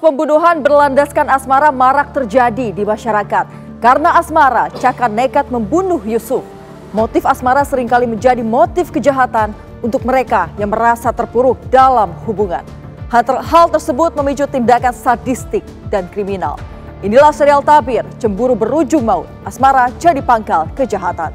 pembunuhan berlandaskan asmara marak terjadi di masyarakat. Karena asmara, Caka nekat membunuh Yusuf. Motif asmara seringkali menjadi motif kejahatan untuk mereka yang merasa terpuruk dalam hubungan. Hal tersebut memicu tindakan sadistik dan kriminal. Inilah serial tabir, cemburu berujung maut, asmara jadi pangkal kejahatan.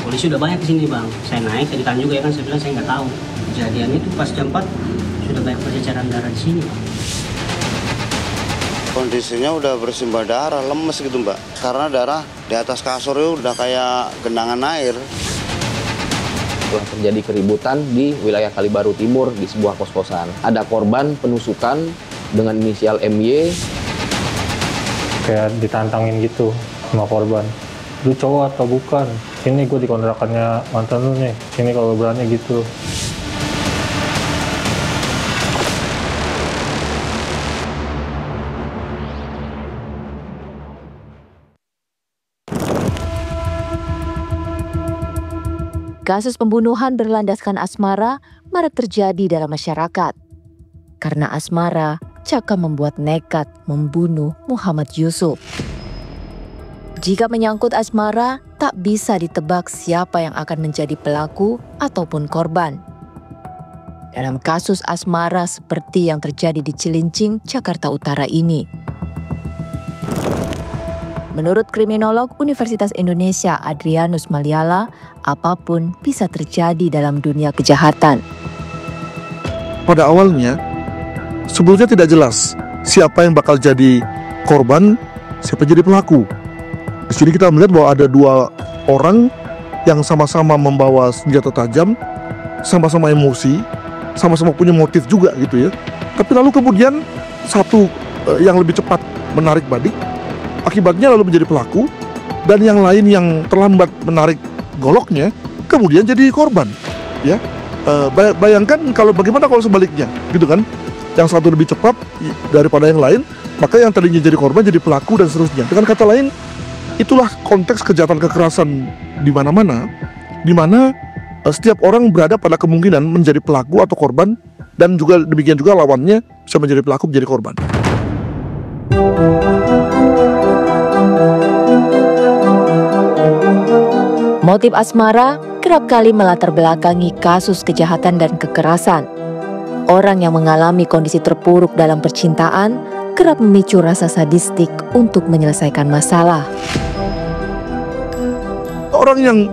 Polisi udah banyak kesini bang, saya naik tadi kan juga ya kan, saya bilang saya nggak tahu kejadian itu pas jam 4 sudah banyak perceceran darah di sini bang. Kondisinya udah bersimbah darah, lemes gitu mbak, karena darah di atas kasur itu udah kayak genangan air. Telah terjadi keributan di wilayah Kalibaru Timur di sebuah kos-kosan. Ada korban penusukan dengan inisial MY. Kayak ditantangin gitu sama korban. Lu cowok atau bukan? Sini gue di kontrakannya mantan lu nih. Sini kalau berani gitu. Kasus pembunuhan berlandaskan asmara marak terjadi dalam masyarakat. Karena asmara, Caka membuat nekat membunuh Muhammad Yusuf. Jika menyangkut asmara, tak bisa ditebak siapa yang akan menjadi pelaku ataupun korban. Dalam kasus asmara seperti yang terjadi di Cilincing, Jakarta Utara ini. Menurut kriminolog Universitas Indonesia Adrianus Maliala, apapun bisa terjadi dalam dunia kejahatan. Pada awalnya, sebelumnya tidak jelas siapa yang bakal jadi korban, siapa jadi pelaku. Di sini kita melihat bahwa ada dua orang yang sama-sama membawa senjata tajam, sama-sama emosi, sama-sama punya motif juga gitu ya. Tapi lalu kemudian satu yang lebih cepat menarik badik, akibatnya lalu menjadi pelaku, dan yang lain yang terlambat menarik goloknya, kemudian jadi korban. Ya, bayangkan bagaimana kalau sebaliknya, gitu kan? Yang satu lebih cepat daripada yang lain, maka yang tadinya jadi korban jadi pelaku dan seterusnya. Dengan kata lain, itulah konteks kejahatan kekerasan di mana-mana, di mana setiap orang berada pada kemungkinan menjadi pelaku atau korban, dan juga demikian juga lawannya bisa menjadi pelaku, menjadi korban. Motif asmara kerap kali melatar belakangi kasus kejahatan dan kekerasan. Orang yang mengalami kondisi terpuruk dalam percintaan kerap memicu rasa sadistik untuk menyelesaikan masalah. Orang yang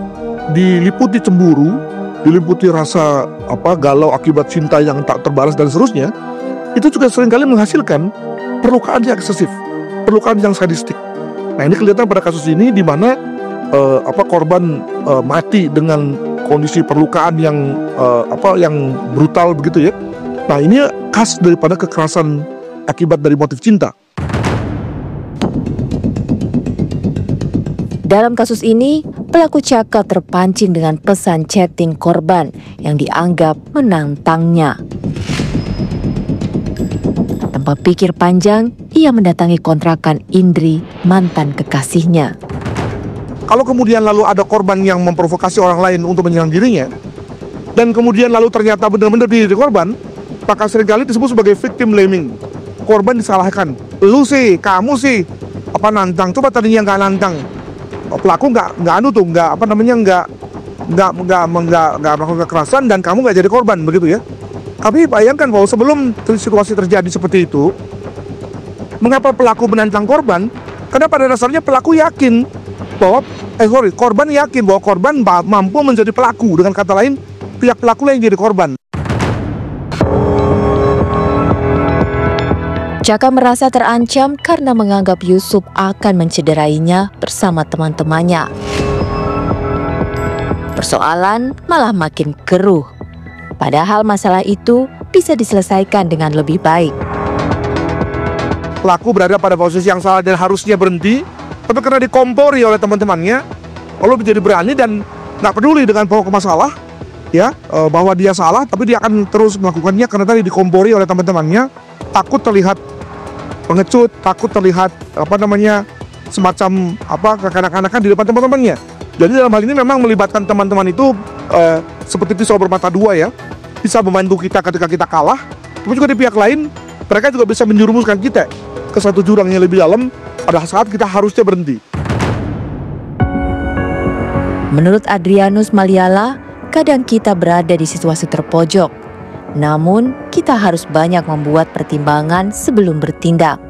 diliputi cemburu, diliputi rasa galau akibat cinta yang tak terbalas dan seterusnya, itu juga seringkali menghasilkan perlukaan yang eksesif, perlukaan yang sadistik. Nah, ini kelihatan pada kasus ini di mana korban mati dengan kondisi perlukaan yang brutal begitu ya. Nah, ini khas daripada kekerasan akibat dari motif cinta. Dalam kasus ini, pelaku Caka terpancing dengan pesan chatting korban yang dianggap menantangnya. Tanpa pikir panjang, ia mendatangi kontrakan Indri, mantan kekasihnya. Kalau kemudian lalu ada korban yang memprovokasi orang lain untuk menyerang dirinya, dan kemudian lalu ternyata benar-benar diri korban, maka seringkali disebut sebagai victim blaming. Korban disalahkan, lu sih, kamu sih, nantang, coba tadinya nggak nantang. Pelaku nggak melakukan kekerasan dan kamu nggak jadi korban begitu ya. Tapi bayangkan bahwa sebelum situasi terjadi seperti itu, mengapa pelaku menantang korban? Karena pada dasarnya pelaku yakin bahwa korban yakin bahwa korban mampu menjadi pelaku. Dengan kata lain, pihak pelaku yang jadi korban. Caka merasa terancam karena menganggap Yusuf akan mencederainya bersama teman-temannya. Persoalan malah makin keruh. Padahal masalah itu bisa diselesaikan dengan lebih baik. Pelaku berada pada posisi yang salah dan harusnya berhenti, tapi karena dikompori oleh teman-temannya, lalu menjadi berani dan nggak peduli dengan pokok masalah, ya bahwa dia salah, tapi dia akan terus melakukannya karena tadi dikompori oleh teman-temannya, takut terlihat pengecut, takut terlihat semacam kekanak-kanakan di depan teman-temannya. Jadi dalam hal ini memang melibatkan teman-teman itu seperti pisau bermata dua ya, bisa membantu kita ketika kita kalah, tapi juga di pihak lain mereka juga bisa menjerumuskan kita ke satu jurang yang lebih dalam pada saat kita harusnya berhenti. Menurut Adrianus Maliala, kadang kita berada di situasi terpojok. Namun, kita harus banyak membuat pertimbangan sebelum bertindak.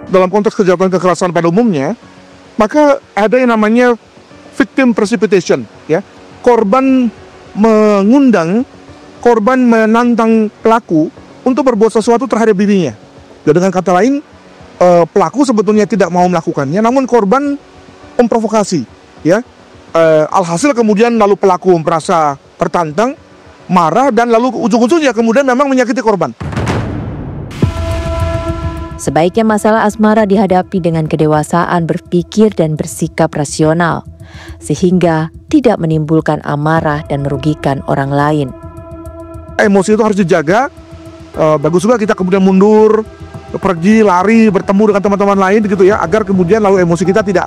Dalam konteks kejahatan kekerasan pada umumnya, maka ada yang namanya victim precipitation, ya. Korban mengundang, korban menantang pelaku untuk berbuat sesuatu terhadap dirinya. Dan dengan kata lain, pelaku sebetulnya tidak mau melakukannya, namun korban memprovokasi, ya. Alhasil kemudian lalu pelaku merasa tertantang, marah, dan lalu ujung-ujungnya kemudian memang menyakiti korban. Sebaiknya masalah asmara dihadapi dengan kedewasaan berpikir dan bersikap rasional, sehingga tidak menimbulkan amarah dan merugikan orang lain. Emosi itu harus dijaga. Bagus juga kita kemudian mundur, pergi, lari, bertemu dengan teman-teman lain gitu ya, agar kemudian lalu emosi kita tidak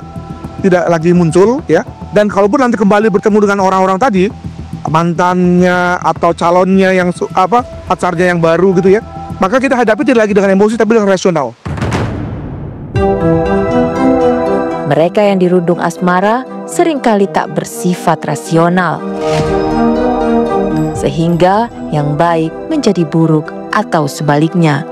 lagi muncul ya. Dan kalaupun nanti kembali bertemu dengan orang-orang tadi, mantannya atau calonnya yang pacarnya yang baru gitu ya, maka kita hadapi tidak lagi dengan emosi tapi dengan rasional. Mereka yang dirundung asmara seringkali tak bersifat rasional, sehingga yang baik menjadi buruk atau sebaliknya.